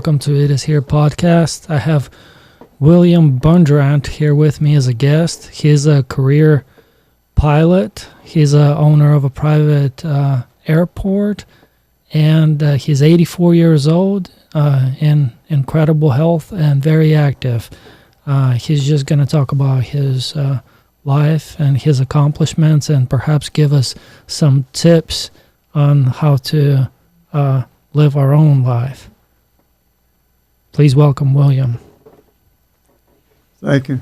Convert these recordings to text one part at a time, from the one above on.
welcome to It Is Here podcast. I have William Bundrant here with me as a guest. He's a career pilot. He's a owner of a private airport, and he's 84 years old, in incredible health and very active. He's just going to talk about his life and his accomplishments and perhaps give us some tips on how to live our own life. Please welcome William. Thank you.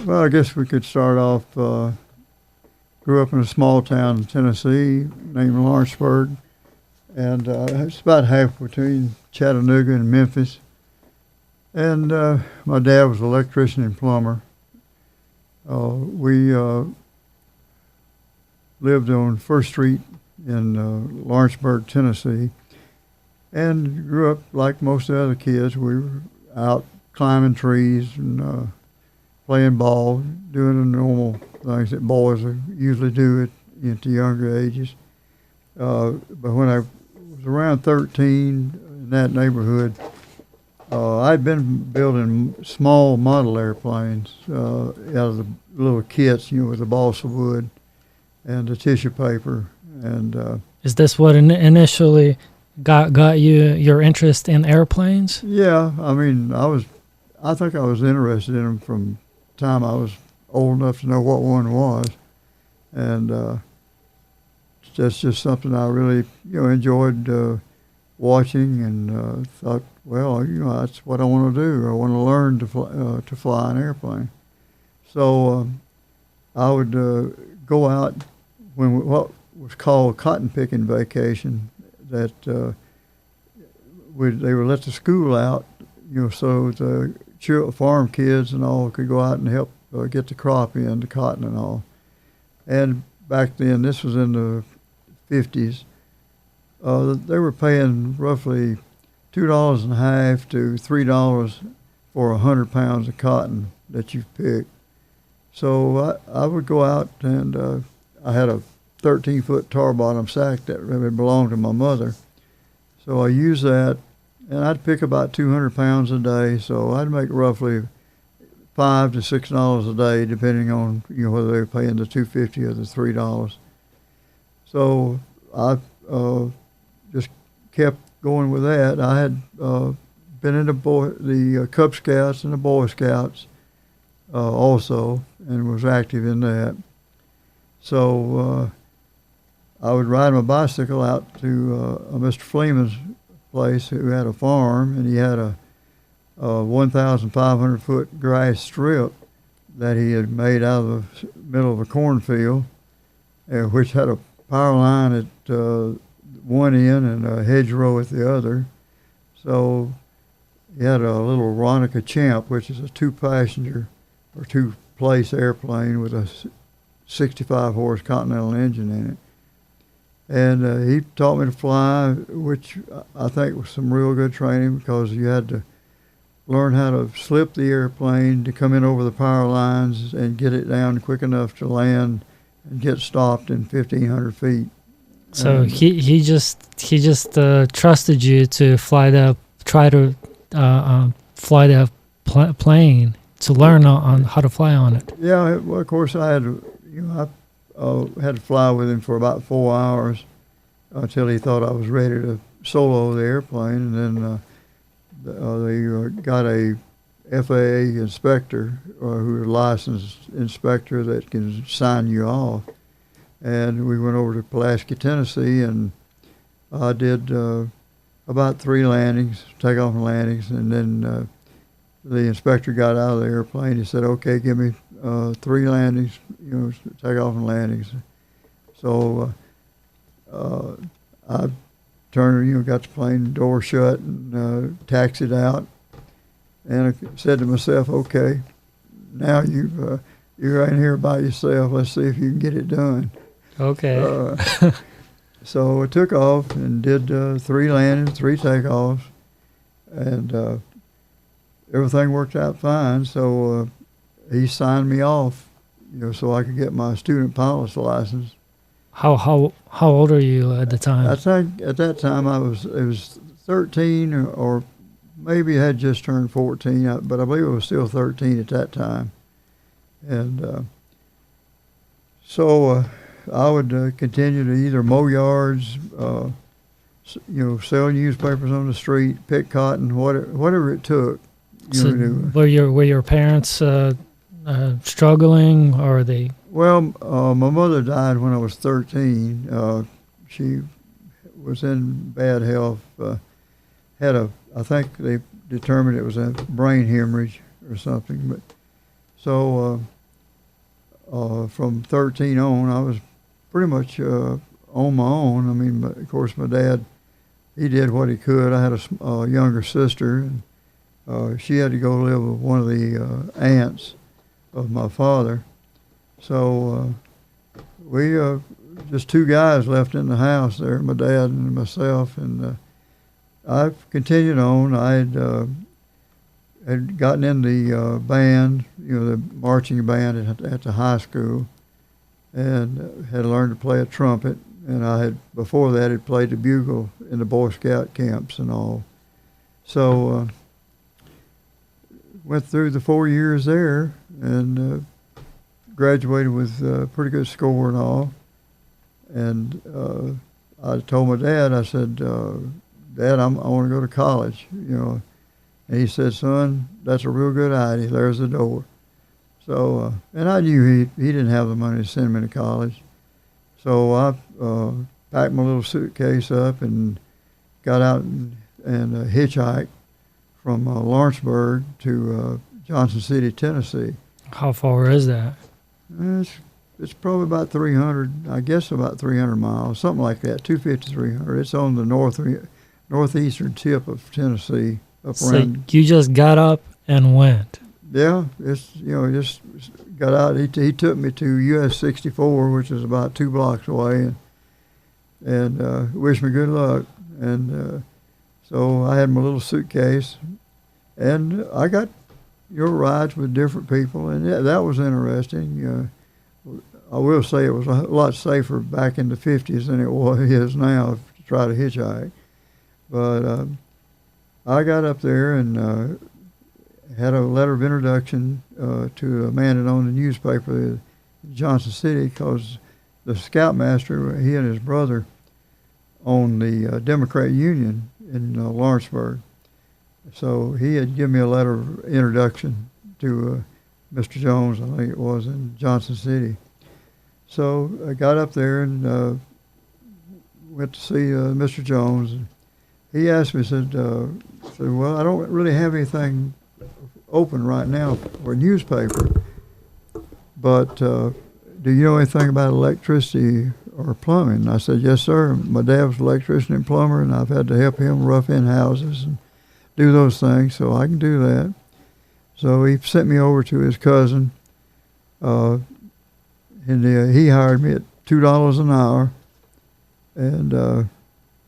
Well, I guess we could start off. Grew up in a small town in Tennessee named Lawrenceburg, and it's about half between Chattanooga and Memphis. And my dad was an electrician and plumber. We lived on First Street in Lawrenceburg, Tennessee, and grew up like most of the other kids. We were out climbing trees and playing ball, doing the normal things that boys usually do at younger ages. But when I was around 13 in that neighborhood, I'd been building small model airplanes out of the little kits, with the balsa wood and the tissue paper. And is this what initially got you your interest in airplanes? Yeah, I mean, I think I was interested in them from the time I was old enough to know what one was, and that's just something I really enjoyed watching, and thought, well, that's what I want to do. I want to learn to fly an airplane. So I would go out when what was called cotton picking vacation. That they would let the school out, so the farm kids and all could go out and help get the crop in, the cotton and all. And back then, this was in the 50s. They were paying roughly $2.50 to $3 for 100 pounds of cotton that you picked. So I would go out, and I had a 13-foot tar bottom sack that really belonged to my mother. So I used that, and I'd pick about 200 pounds a day. So I'd make roughly $5 to $6 a day, depending on whether they were paying the $2.50 or the $3. So I just kept going with that. I had been in the Cub Scouts and the Boy Scouts also, and was active in that. So I would ride my bicycle out to Mr. Fleeman's place, who had a farm, and he had a 1,500-foot grass strip that he had made out of the middle of a cornfield, which had a power line at one end and a hedgerow at the other. So he had a little Ronica Champ, which is a two-passenger or two-place airplane with a 65-horse Continental engine in it. And he taught me to fly, which I think was some real good training, because you had to learn how to slip the airplane to come in over the power lines and get it down quick enough to land and get stopped in 1,500 feet. So he just trusted you to try to fly the plane, to learn on how to fly on it. Yeah, well, of course I had had to fly with him for about 4 hours until he thought I was ready to solo the airplane, and then they got a FAA inspector, who is a licensed inspector that can sign you off. And we went over to Pulaski, Tennessee, and I did about 3 landings, takeoff and landings, and then the inspector got out of the airplane. He said, "Okay, give me 3 landings, takeoff and landings." So I turned, got the plane door shut and taxied out, and I said to myself, "Okay, now you're in here by yourself. Let's see if you can get it done." Okay. So I took off and did 3 landings, 3 takeoffs, and everything worked out fine. So he signed me off, so I could get my student pilot's license. How old are you at the time? I think at that time it was 13 or maybe had just turned 14, but I believe I was still 13 at that time. And so I would continue to either mow yards, sell newspapers on the street, pick cotton, whatever it took. So were your parents struggling, or they? Well, my mother died when I was 13. She was in bad health. I think they determined it was a brain hemorrhage or something. But so from 13 on, I was pretty much on my own. I mean, of course, my dad, he did what he could. I had a younger sister, and she had to go live with one of the aunts of my father. So we just two guys left in the house there, my dad and myself, and I continued on. I had gotten in the band, the marching band at the high school, and had learned to play a trumpet. And I had, before that, had played the bugle in the Boy Scout camps and all. So went through the 4 years there and graduated with a pretty good score and all. And I told my dad, I said, Dad, I want to go to college, And he said, son, that's a real good idea. There's the door. So, and I knew he didn't have the money to send me to college. So I packed my little suitcase up and got out and hitchhiked from Lawrenceburg to Johnson City, Tennessee. How far is that? It's probably about 300, I guess about 300 miles, something like that, 250, 300. It's on the northeastern tip of Tennessee. So you just got up and went? Yeah, just got out. He took me to US 64, which is about 2 blocks away, and wished me good luck. And so I had my little suitcase, and I got rides with different people, and that was interesting. I will say it was a lot safer back in the 50s than it is now to try to hitchhike. But I got up there and had a letter of introduction to a man that owned a newspaper in Johnson City, because the scoutmaster, he and his brother owned the Democrat Union in Lawrenceburg. So he had given me a letter of introduction to Mr. Jones, I think it was, in Johnson City. So I got up there and went to see Mr. Jones. And he asked me, said, well, I don't really have anything open right now for a newspaper, but do you know anything about electricity or plumbing? And I said, yes, sir. My dad was an electrician and plumber, and I've had to help him rough in houses and do those things, so I can do that. So he sent me over to his cousin, and he hired me at $2 an hour, and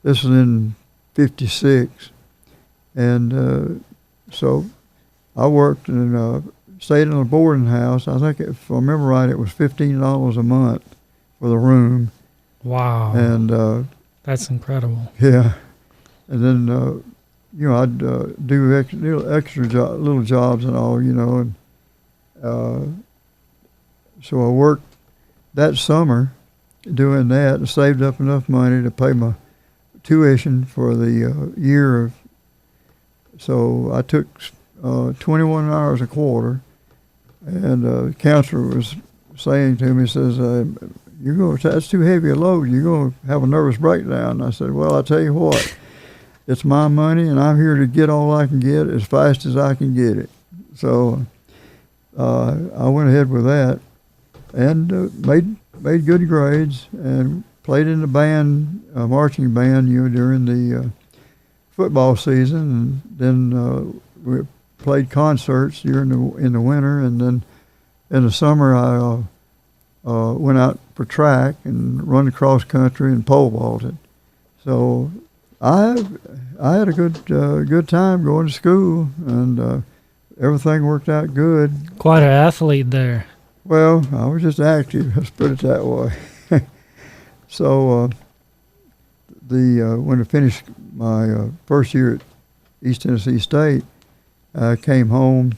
this was in '56, and so I worked and stayed in a boarding house. I think, if I remember right, it was $15 a month for the room. Wow. And that's incredible. Yeah. And then, I'd do extra little jobs and all, and so I worked that summer doing that and saved up enough money to pay my tuition for the year. So I took 21 hours a quarter, and the counselor was saying to me, says, that's too heavy a load. You're going to have a nervous breakdown. And I said, well, I'll tell you what, it's my money, and I'm here to get all I can get as fast as I can get it. So I went ahead with that and made good grades and played in the band, marching band, during the football season, and then we played concerts in the winter, and then in the summer I went out for track and run across country and pole vaulted. So I had a good time going to school, and everything worked out good. Quite an athlete there. Well, I was just active, let's put it that way. So when I finished my first year at East Tennessee State, I came home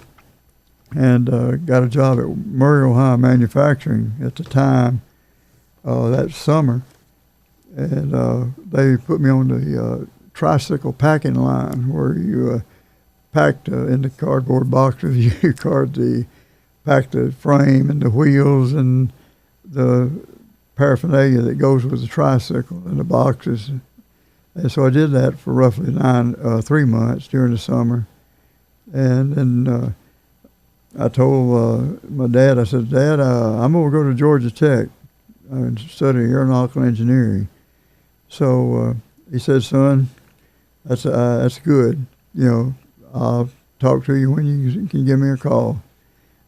and got a job at Murray, Ohio Manufacturing at the time that summer. And they put me on the tricycle packing line where you packed in the cardboard boxes. You packed the frame and the wheels and the paraphernalia that goes with the tricycle and the boxes. And so I did that for roughly 3 months during the summer. And then I told my dad, I said, Dad, I'm going to go to Georgia Tech and study aeronautical engineering. So he said, son, that's good. You know, I'll talk to you when you can give me a call.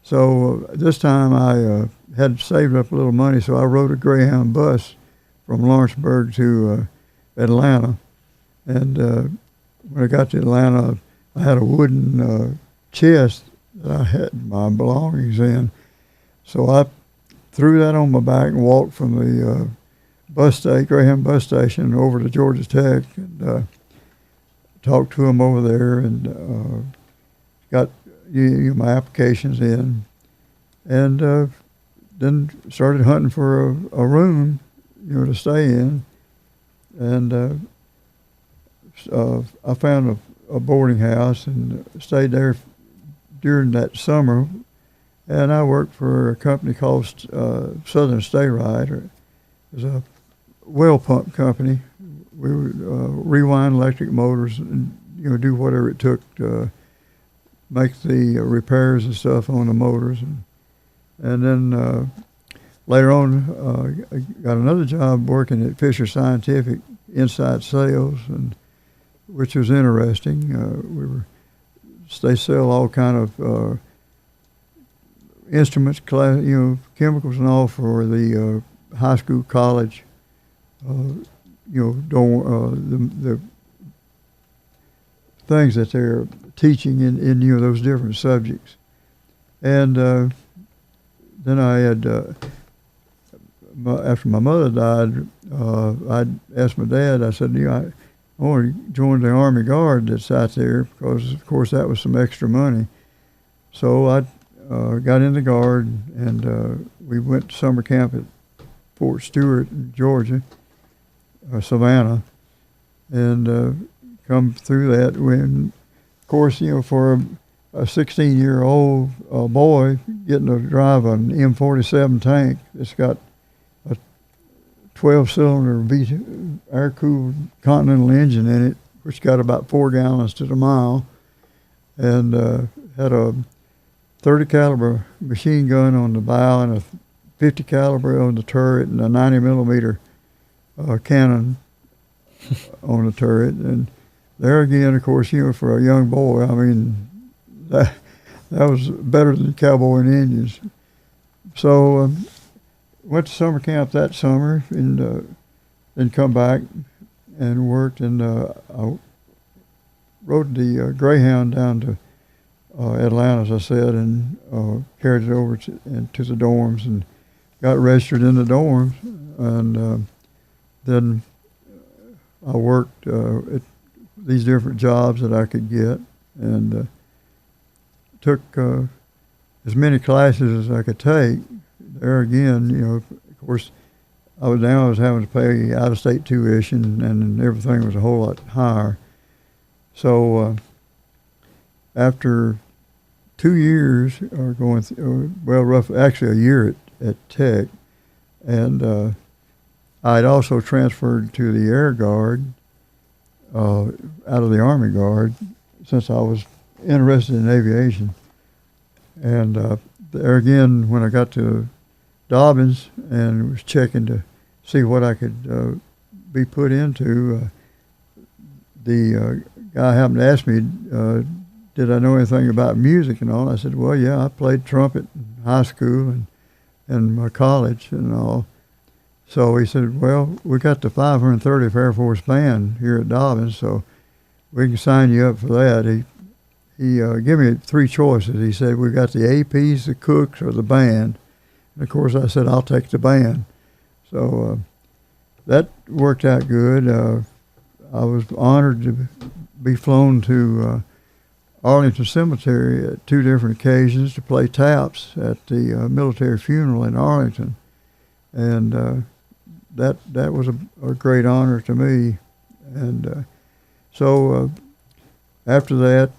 So this time I had saved up a little money, so I rode a Greyhound bus from Lawrenceburg to Atlanta. And when I got to Atlanta, I had a wooden chest that I had my belongings in. So I threw that on my back and walked from the Greyhound bus station over to Georgia Tech and talked to them over there and got my applications in, and then started hunting for a room, to stay in, and I found a boarding house and stayed there during that summer, and I worked for a company called Southern Stay Right. It was a well pump company. We would rewind electric motors and do whatever it took to make the repairs and stuff on the motors, and then later on I got another job working at Fisher Scientific inside sales, and which was interesting. They sell all kind of instruments, chemicals and all for the high school, college, the things that they're teaching in those different subjects. And then I had, after my mother died, I asked my dad, I said, I want to join the Army Guard that's out there because, of course, that was some extra money. So I got in the Guard, and we went to summer camp at Fort Stewart, Georgia, Savannah, and come through that when, of course, for a 16-year-old boy getting to drive an M47 tank that's got a 12-cylinder air-cooled Continental engine in it, which got about 4 gallons to the mile, and had a 30 caliber machine gun on the bow and a 50 caliber on the turret and a 90 millimeter cannon on the turret. And there again, of course, for a young boy, I mean, that was better than cowboy and Indians. So went to summer camp that summer, and then come back and worked, and I rode the Greyhound down to Atlanta, as I said, and carried it over to the dorms and got registered in the dorms, and then I worked at these different jobs that I could get, and took as many classes as I could take. There again, of course, I was having to pay out-of-state tuition, and everything was a whole lot higher. So after 2 years, or going through, roughly actually a year at Tech, and I'd also transferred to the Air Guard out of the Army Guard since I was interested in aviation. And there again, when I got to Dobbins and was checking to see what I could be put into, the guy happened to ask me, did I know anything about music and all? I said, well, yeah, I played trumpet in high school and my college and all. So he said, well, we got the 530th Air Force Band here at Dobbins, so we can sign you up for that. He gave me 3 choices. He said, we got the APs, the cooks, or the band. And of course, I said, I'll take the band. So that worked out good. I was honored to be flown to Arlington Cemetery at 2 different occasions to play taps at the military funeral in Arlington, and that was a great honor to me. And so after that,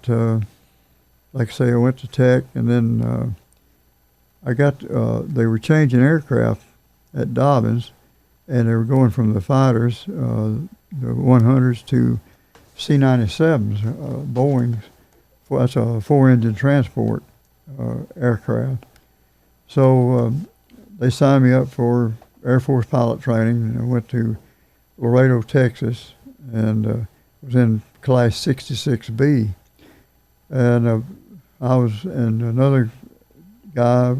like I say, I went to Tech, and then I got they were changing aircraft at Dobbins, and they were going from the fighters, the 100s, to C-97s, Boeing's. That's a 4-engine transport aircraft. So they signed me up for Air Force pilot training, and I went to Laredo, Texas, and was in class 66B. And I was, and another guy,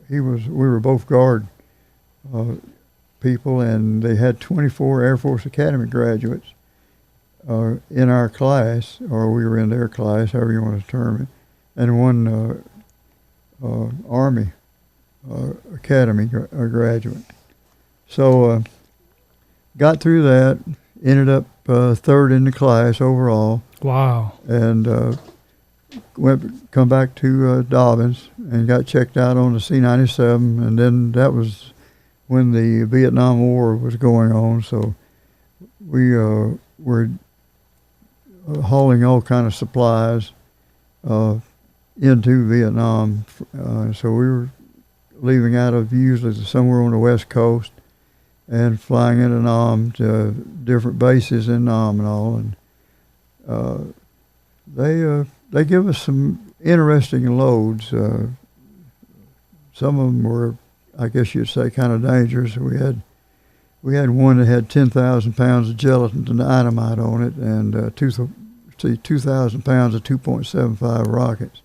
we were both guard people, and they had 24 Air Force Academy graduates in our class, or we were in their class, however you want to term it, and one Army Academy graduate. So got through that, ended up 3rd in the class overall. Wow. And come back to Dobbins and got checked out on the C-97, and then that was when the Vietnam War was going on, so we were hauling all kind of supplies into Vietnam. So we were leaving out of usually somewhere on the West Coast and flying into Nam to different bases in Nam and all. And they give us some interesting loads. Some of them were, I guess you'd say, kind of dangerous. We had one that had 10,000 pounds of gelatin and dynamite on it, and 2,000 pounds of 2.75 rockets.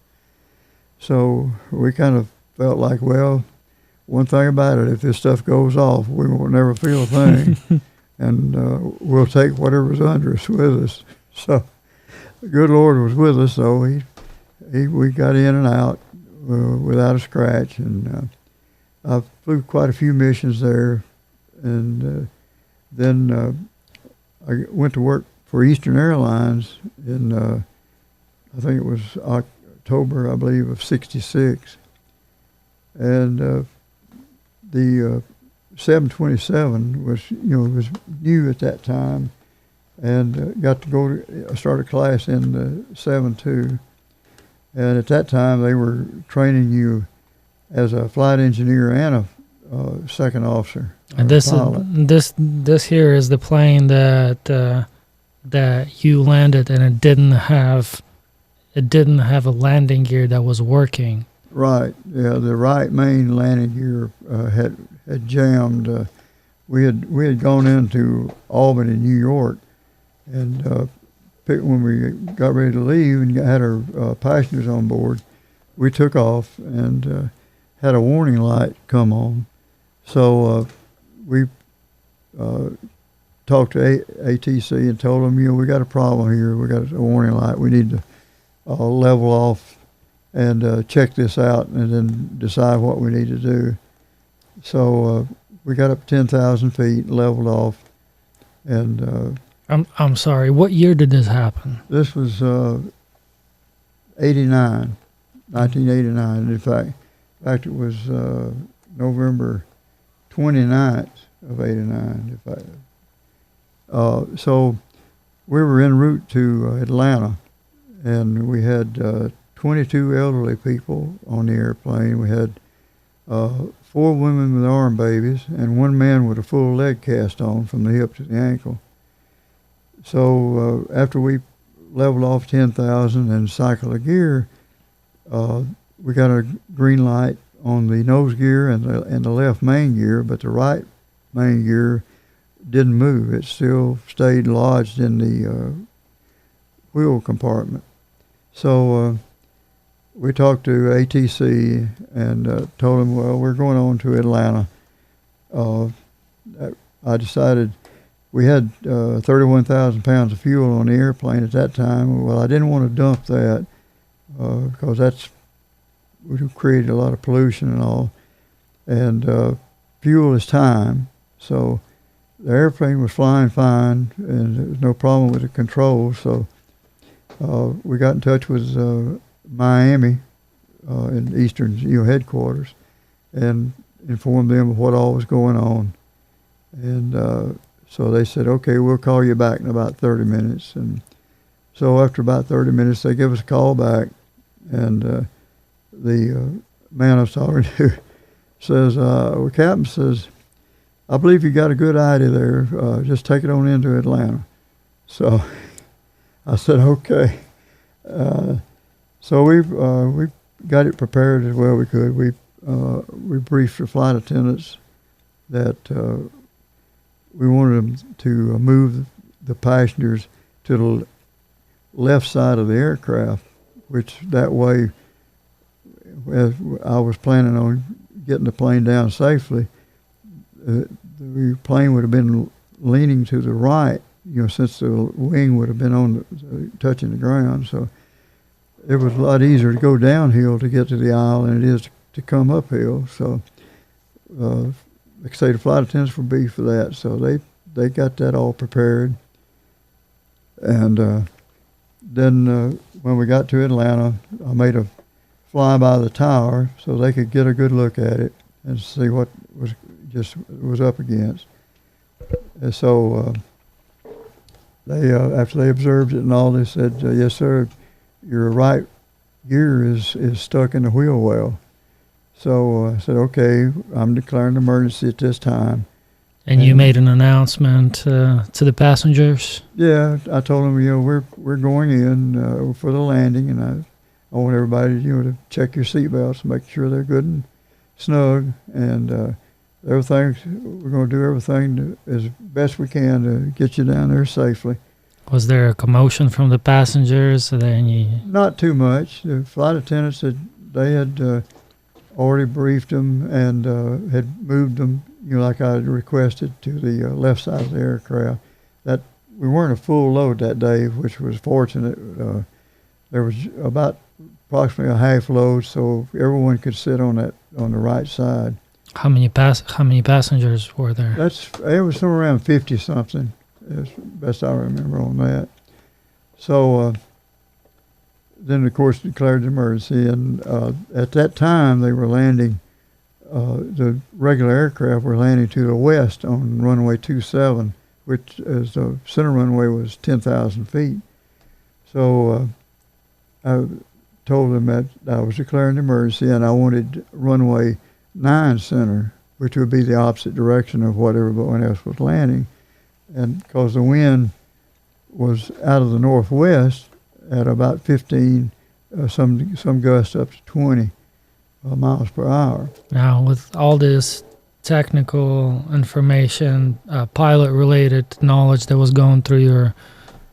So we kind of felt like, well, one thing about it, if this stuff goes off, we won't never feel a thing, and we'll take whatever's under us with us. So the good Lord was with us, so we got in and out without a scratch, and I flew quite a few missions there, and then I went to work for Eastern Airlines in, I think it was October, I believe, of '66, and the 727 was new at that time, and got to go to, I started class in the 72, and at that time they were training you as a flight engineer and a second officer. And this here is the plane that you landed, and it didn't have a landing gear that was working. Right. Yeah, the right main landing gear had jammed. We had gone into Albany, New York, and when we got ready to leave and had our passengers on board, we took off and had a warning light come on. So we talked to ATC and told them, we got a problem here. We got a warning light. We need to level off and check this out and then decide what we need to do. So we got up 10,000 feet, leveled off, and I'm sorry. What year did this happen? This was 1989. In fact, it was November 29th of '89. So we were en route to Atlanta, and we had 22 elderly people on the airplane. We had 4 women with arm babies and 1 man with a full leg cast on from the hip to the ankle. So after we leveled off 10,000 and cycled a gear, we got a green light on the nose gear and the left main gear, but the right main gear didn't move. It still stayed lodged in the wheel compartment. So we talked to ATC and told them, well, we're going on to Atlanta. I decided we had 31,000 pounds of fuel on the airplane at that time. Well, I didn't want to dump that because we created a lot of pollution and all. And fuel is time. So the airplane was flying fine, and there was no problem with the controls. So we got in touch with Miami in Eastern headquarters, and informed them of what all was going on. And so they said, okay, we'll call you back in about 30 minutes. And so after about 30 minutes, they give us a call back, and the man I was talking to says, well, Captain says, I believe you got a good idea there. Just take it on into Atlanta. So I said, okay. So we got it prepared as well we could. We briefed the flight attendants that we wanted them to move the passengers to the left side of the aircraft, which that way, as I was planning on getting the plane down safely, the plane would have been leaning to the right, since the wing would have been touching the ground. So it was a lot easier to go downhill to get to the aisle than it is to come uphill. So, like I say, the flight attendants were beat for that. So they got that all prepared. And then when we got to Atlanta, I made a fly by the tower so they could get a good look at it and see what was up against. And so they after they observed it and all, they said, yes, sir, your right gear is stuck in the wheel well. So I said, okay, I'm declaring an emergency at this time. And you made an announcement to the passengers? Yeah, I told them, we're going in for the landing, and I want everybody, to check your seatbelts, make sure they're good and snug, and everything. We're going to do everything as best we can to get you down there safely. Was there a commotion from the passengers? Not too much. The flight attendants they had already briefed them and had moved them, like I had requested, to the left side of the aircraft. That we weren't a full load that day, which was fortunate. There was about approximately a half load, so everyone could sit on the right side. How many passengers were there? It was somewhere around 50 something. That's best I remember on that. So then, of course, declared an emergency, and at that time they were landing. The regular aircraft were landing to the west on runway 27, which as the center runway was 10,000 feet. So I told them that I was declaring an emergency, and I wanted runway 9 center, which would be the opposite direction of what everyone else was landing. And because the wind was out of the northwest at about 15, some gusts up to 20 miles per hour. Now, with all this technical information, pilot-related knowledge that was going through your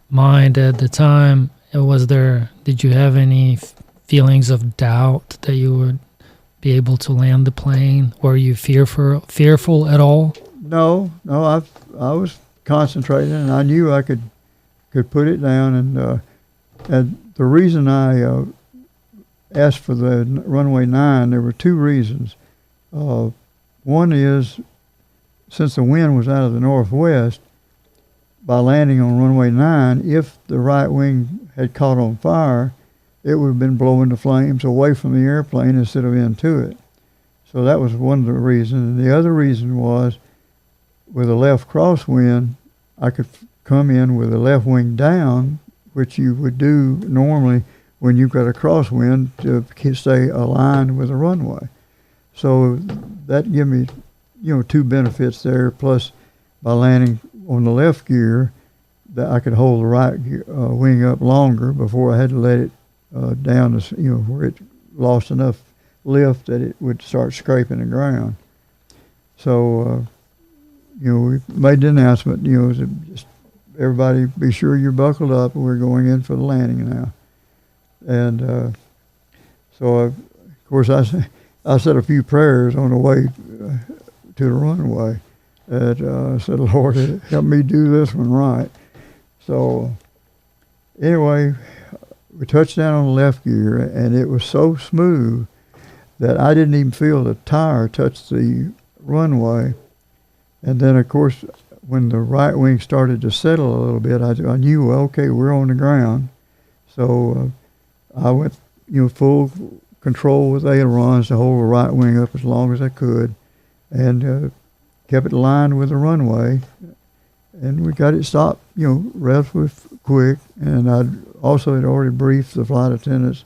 mind at the time, did you have any feelings of doubt that you would be able to land the plane? Were you fearful at all? No, I was concentrating, and I knew I could put it down. And the reason I asked for the runway 9, there were 2 reasons. One is, since the wind was out of the northwest, by landing on runway 9, if the right wing had caught on fire, it would have been blowing the flames away from the airplane instead of into it. So that was one of the reasons. And the other reason was, with a left crosswind, I could come in with the left wing down, which you would do normally when you've got a crosswind to stay aligned with the runway. So that gave me, 2 benefits there. Plus, by landing on the left gear, that I could hold the right wing up longer before I had to let it down, where it lost enough lift that it would start scraping the ground. So, we made the announcement, just everybody be sure you're buckled up, and we're going in for the landing now. And so, of course, I said a few prayers on the way to the runway. And I said, Lord, help me do this one right. So anyway, we touched down on the left gear, and it was so smooth that I didn't even feel the tire touch the runway. And then, of course, when the right wing started to settle a little bit, I knew, well, okay, we're on the ground. So I went, full control with ailerons to hold the right wing up as long as I could, and kept it aligned with the runway. And we got it stopped, relatively quick. And I also had already briefed the flight attendants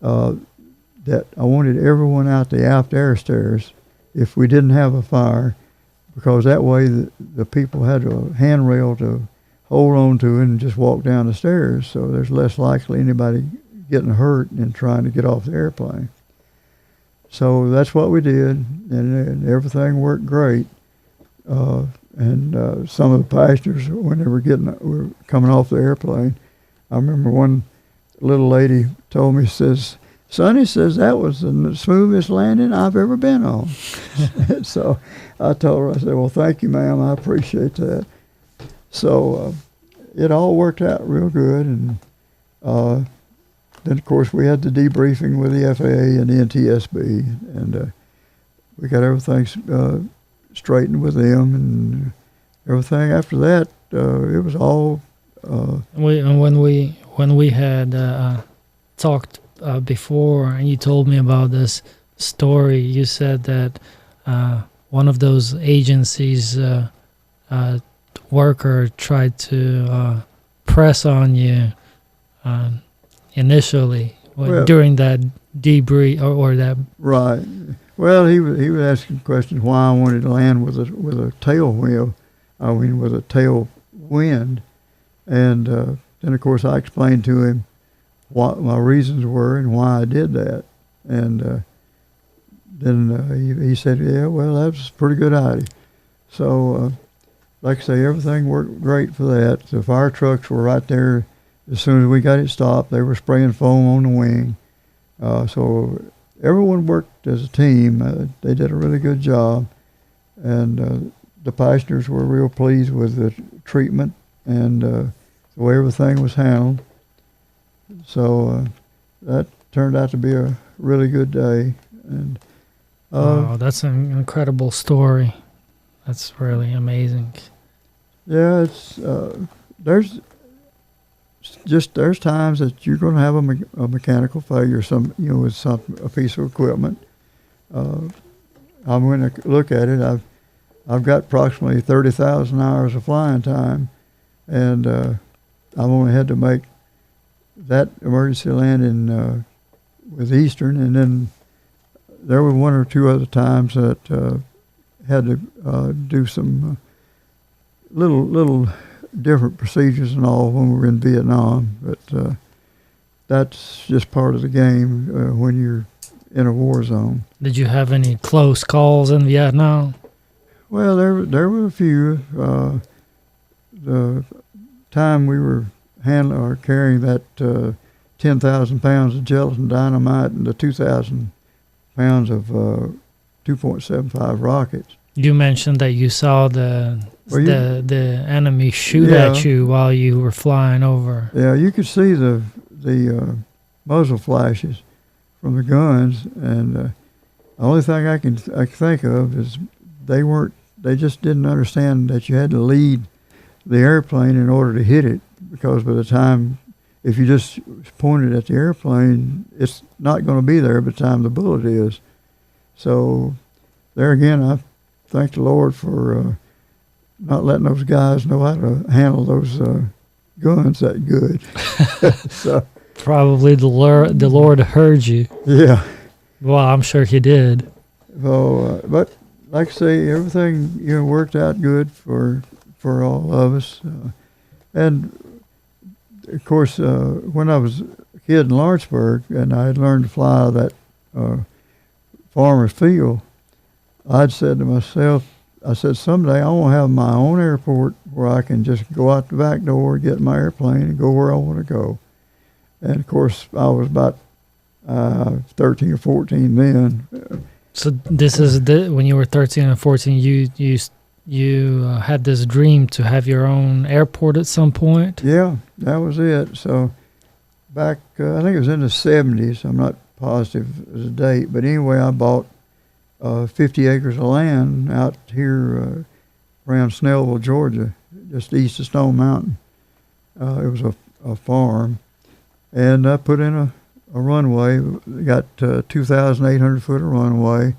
that I wanted everyone out the aft air stairs if we didn't have a fire, because that way the people had a handrail to hold on to it and just walk down the stairs, so there's less likely anybody getting hurt and trying to get off the airplane. So that's what we did, and everything worked great. And some of the passengers, when they were coming off the airplane, I remember one little lady told me, says, "Sonny," says, "that was the smoothest landing I've ever been on." So I told her, I said, "Well, thank you, ma'am. I appreciate that." So it all worked out real good. And then, of course, we had the debriefing with the FAA and the NTSB, and we got everything straightened with them, and everything after that, it was all... When we had talked before, and you told me about this story, you said that one of those agencies worker tried to press on you initially during that debrief or that. Right. Well, he was asking questions why I wanted to land with a tail wheel. I mean, with a tail wind, and then of course I explained to him what my reasons were and why I did that, and then he said, "Yeah, well, that's a pretty good idea." So, like I say, everything worked great for that. The fire trucks were right there as soon as we got it stopped. They were spraying foam on the wing, so everyone worked as a team. They did a really good job, and the passengers were real pleased with the treatment and the way everything was handled. So that turned out to be a really good day. And wow, that's an incredible story. That's really amazing. Yeah, it's there's times that you're going to have a mechanical failure, with a piece of equipment. I'm going to look at it. I've got approximately 30,000 hours of flying time, and I've only had to make that emergency landing with Eastern, and then there were one or two other times that had to do some little different procedures and all when we were in Vietnam, but that's just part of the game when you're in a war zone. Did you have any close calls in Vietnam? Well, there were a few. The time we were carrying that 10,000 pounds of gelatin dynamite and the 2,000 pounds of 2.75 rockets. You mentioned that you saw the enemy shoot at you while you were flying over. Yeah, you could see the muzzle flashes from the guns, and the only thing I can think of is they just didn't understand that you had to lead the airplane in order to hit it, because by the time, if you just pointed at the airplane, it's not going to be there by the time the bullet is. So there again, I thank the Lord for not letting those guys know how to handle those guns that good. So probably the Lord heard you. Yeah. Well, I'm sure he did. So, but like I say, everything worked out good for all of us, and of course, when I was a kid in Lawrenceburg and I had learned to fly that farmer's field, I'd said to myself, I said, someday I want to have my own airport where I can just go out the back door, get my airplane, and go where I want to go. And of course, I was about 13 or 14 then. So this is when you were 13 and 14, you had this dream to have your own airport at some point? Yeah, that was it. So back, I think it was in the 70s. I'm not positive as a date, but anyway, I bought 50 acres of land out here around Snellville, Georgia, just east of Stone Mountain. It was a farm, and I put in a runway. We got 2,800 foot of runway,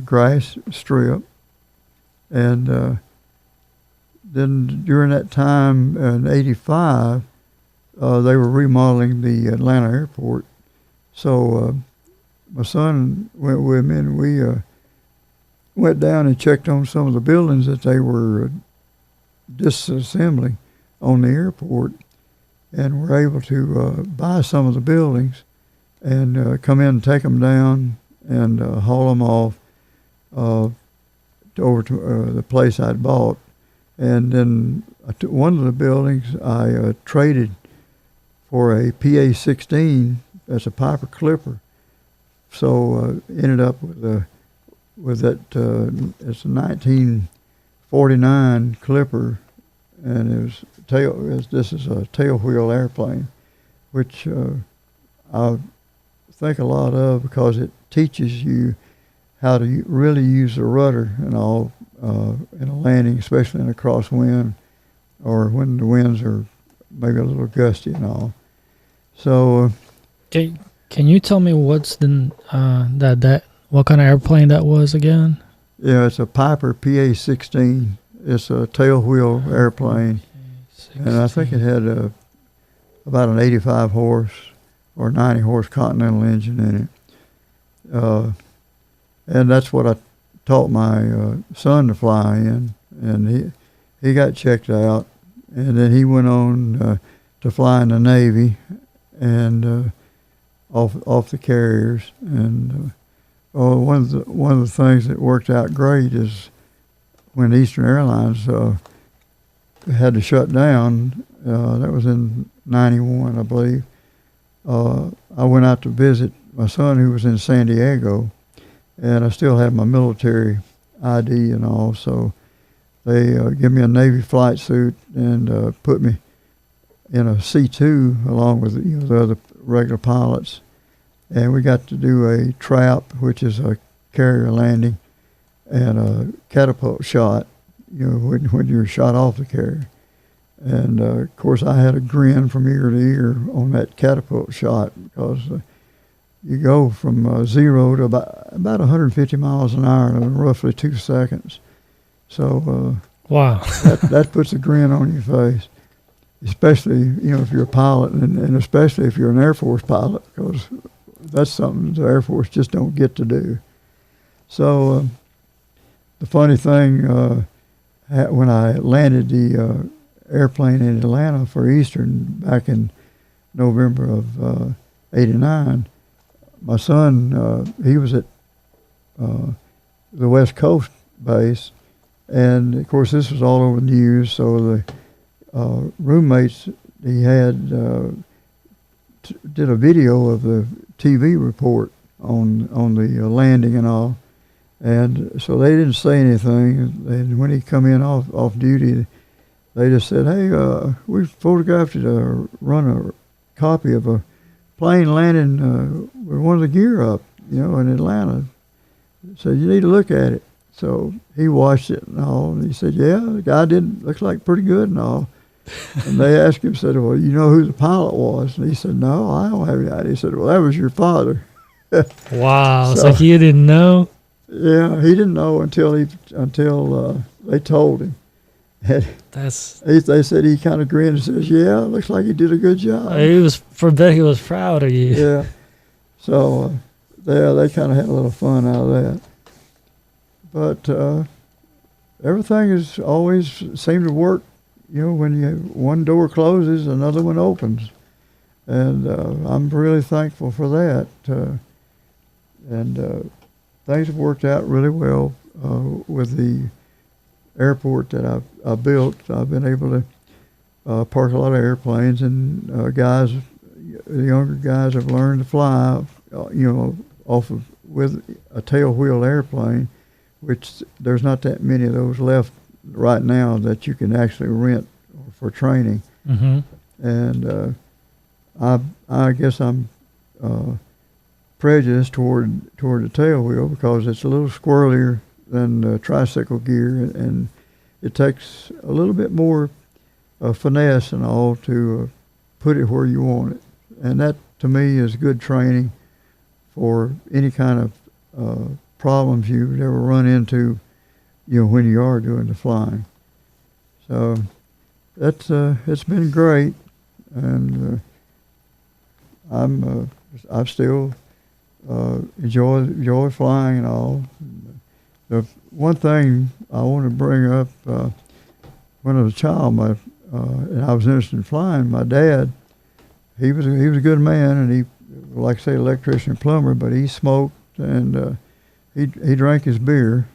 grass strip, and then during that time in '85, they were remodeling the Atlanta airport. So my son went with me, and we went down and checked on some of the buildings that they were disassembling on the airport, and were able to buy some of the buildings and come in and take them down and haul them off over to the place I'd bought. And then one of the buildings I traded for a PA-16. That's a Piper Clipper. So ended up with that. It's a 1949 Clipper, and this is a tail wheel airplane, which I think a lot of because it teaches you how to really use the rudder and all in a landing, especially in a crosswind or when the winds are maybe a little gusty and all. So, can you tell me what's what kind of airplane that was again? Yeah, it's a Piper PA-16. It's a tail wheel airplane, and I think it had about an 85 horse or 90 horse Continental engine in it. And that's what I taught my son to fly in, and he got checked out, and then he went on to fly in the Navy and off the carriers. And one of the things that worked out great is when Eastern Airlines had to shut down. That was in '91, I believe. I went out to visit my son who was in San Diego, and I still have my military ID and all. So they give me a Navy flight suit and put me in a C-2 along with the other regular pilots, and we got to do a trap, which is a carrier landing, and a catapult shot. When you're shot off the carrier. And of course, I had a grin from ear to ear on that catapult shot because you go from 0 to about 150 miles an hour in roughly 2 seconds. So wow, that puts a grin on your face, especially if you're a pilot, and especially if you're an Air Force pilot, because that's something the Air Force just don't get to do. So the funny thing, when I landed the airplane in Atlanta for Eastern back in November of '89, my son, he was at the West Coast base, and of course this was all over the news. So the roommates he had did a video of the TV report on the landing and all. And so they didn't say anything. And when he come in off duty, they just said, "Hey, we photographed it. Run a copy of a plane landing with one of the gear up, in Atlanta. So you need to look at it." So he watched it and all, and he said, "Yeah, the guy looks like pretty good and all." And they asked him, said, "Well, you know who the pilot was?" And he said, "No, I don't have any idea." He said, "Well, that was your father." Wow, so you didn't know? Yeah, he didn't know until they told him. And they said he kind of grinned and says, "Yeah, looks like he did a good job." He was proud of you. Yeah. So they kind of had a little fun out of that. But everything has always seemed to work. When one door closes, another one opens, and I'm really thankful for that. And things have worked out really well with the airport that I've built. I've been able to park a lot of airplanes, and the younger guys have learned to fly, with a tail wheel airplane, which there's not that many of those left right now that you can actually rent for training. Mm-hmm. And I guess I'm prejudiced toward the tail wheel because it's a little squirrelier than tricycle gear, and it takes a little bit more finesse and all to put it where you want it. And that, to me, is good training for any kind of problems you would ever run into, when you are doing the flying. So that's it's been great, and I still enjoy flying and all. The one thing I want to bring up, when I was a child, and I was interested in flying. My dad, he was a good man, and he, like I say, electrician and plumber, but he smoked and he drank his beer,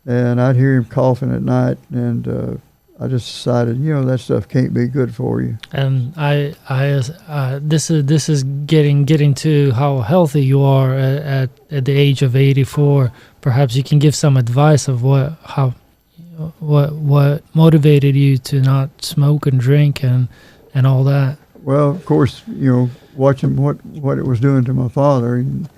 and I'd hear him coughing at night, and I just decided, that stuff can't be good for you. And this is getting to how healthy you are at the age of 84. Perhaps you can give some advice of what motivated you to not smoke and drink and all that. Well, of course, watching what it was doing to my father, and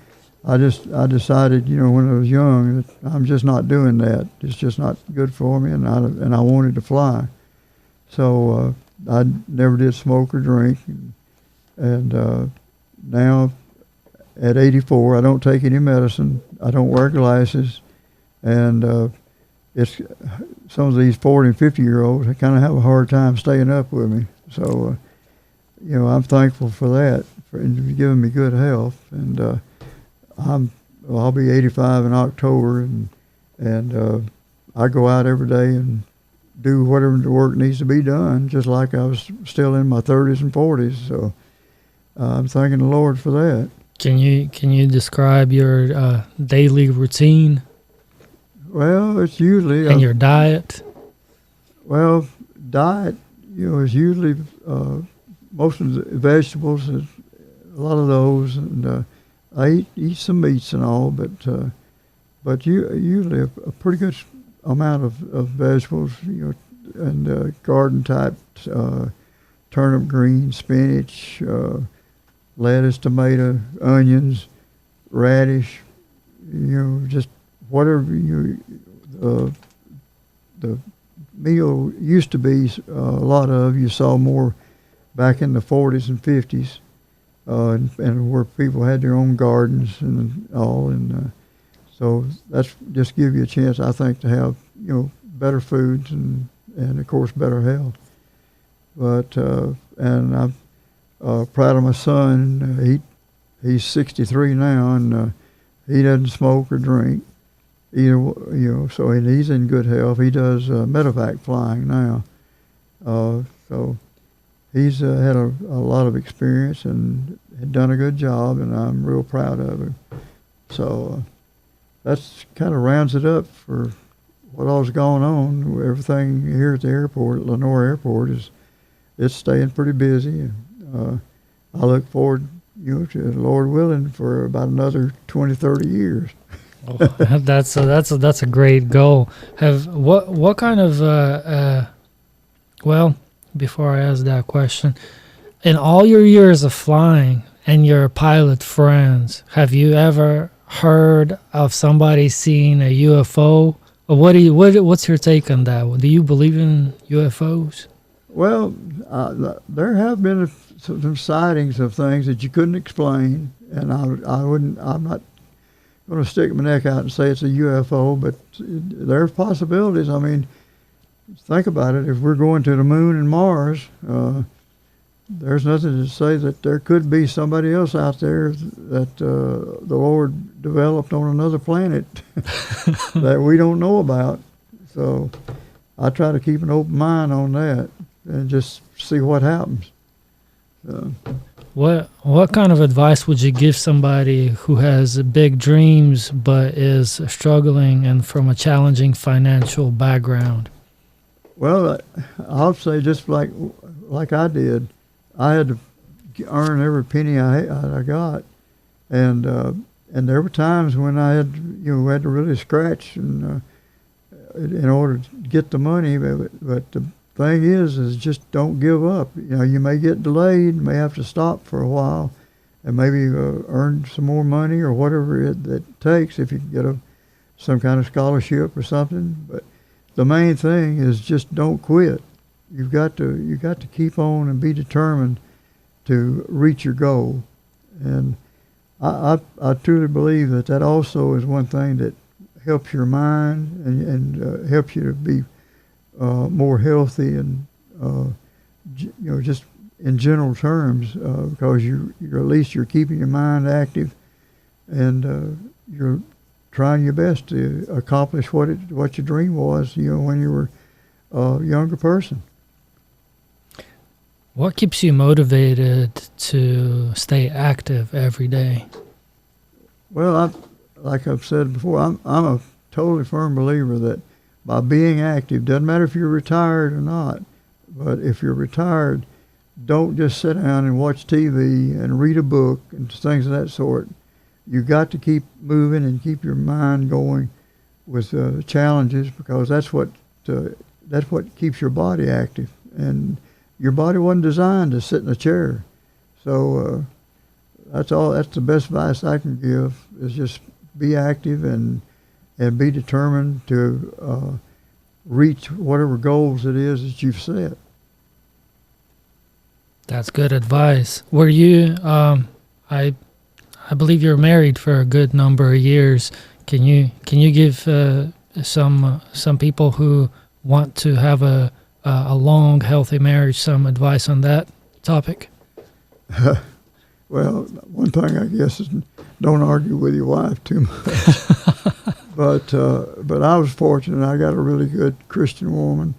I decided, when I was young, that I'm just not doing that. It's just not good for me, and I wanted to fly. So I never did smoke or drink, and now at 84, I don't take any medicine. I don't wear glasses, and it's some of these 40 and 50-year-olds, they kind of have a hard time staying up with me. So, I'm thankful for that, for giving me good health, and I'll be 85 in October, and I go out every day and do whatever the work needs to be done, just like I was still in my 30s and 40s. So I'm thanking the Lord for that. Can you describe your daily routine? Well, it's usually and your diet. Well, diet, is usually most of the vegetables, a lot of those, and I eat some meats and all, but usually a pretty good amount of vegetables, and garden type, turnip greens, spinach, lettuce, tomato, onions, radish, just whatever the meal used to be a lot of. You saw more back in the 40s and 50s. And where people had their own gardens and all, and so that's just give you a chance, I think, to have better foods and of course better health. But and I'm proud of my son. He's 63 now, and he doesn't smoke or drink either. So he's in good health. He does medevac flying now, so. He's had a lot of experience and had done a good job, and I'm real proud of him. So that's kind of rounds it up for what all's going on. Everything here at the airport, at Lenore Airport, it's staying pretty busy. I look forward, to Lord willing, for about another 20, 30 years. Oh, that's a great goal. What kind of before I ask that question, in all your years of flying and your pilot friends, have you ever heard of somebody seeing a UFO? Or what's your take on that? Do you believe in UFOs? Well, there have been some sightings of things that you couldn't explain, and I'm not going to stick my neck out and say it's a UFO, but there's possibilities. I mean, think about it. If we're going to the moon and Mars, there's nothing to say that there could be somebody else out there that the Lord developed on another planet that we don't know about. So I try to keep an open mind on that and just see what happens. What kind of advice would you give somebody who has big dreams but is struggling and from a challenging financial background? Well, I'll say just like I did, I had to earn every penny I got, and there were times when I had had to really scratch and in order to get the money. But the thing is just don't give up. You may get delayed, may have to stop for a while, and maybe earn some more money or whatever it takes if you can get some kind of scholarship or something. But the main thing is just don't quit. You got to keep on and be determined to reach your goal. And I truly believe that also is one thing that helps your mind and helps you to be more healthy and just in general terms, because you're at least you're keeping your mind active, and you're trying your best to accomplish what your dream was, when you were a younger person. What keeps you motivated to stay active every day? Well, like I've said before, I'm a totally firm believer that by being active, doesn't matter if you're retired or not, but if you're retired, don't just sit down and watch TV and read a book and things of that sort. You got to keep moving and keep your mind going with challenges, because that's what keeps your body active. And your body wasn't designed to sit in a chair. So that's the best advice I can give, is just be active and be determined to reach whatever goals it is that you've set. That's good advice. Were you, I believe you're married for a good number of years. Can you give some people who want to have a long, healthy marriage some advice on that topic? Well, one thing I guess is don't argue with your wife too much. But I was fortunate. I got a really good Christian woman.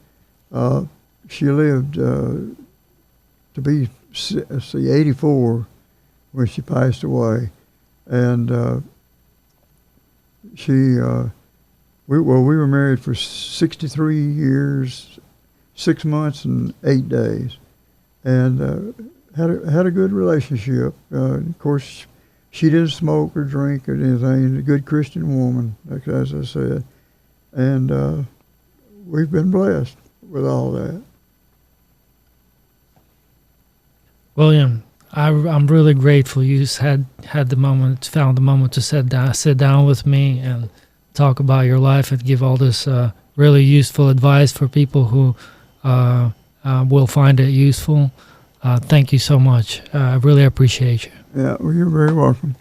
She lived to be 84 when she passed away, and we were married for 63 years, 6 months and 8 days, and had a good relationship. Of course, she didn't smoke or drink or anything. A good Christian woman, like as I said, and we've been blessed with all that. William, I'm really grateful you just found the moment to sit down with me and talk about your life and give all this really useful advice for people who will find it useful. Thank you so much. I really appreciate you. Yeah, well, you're very welcome.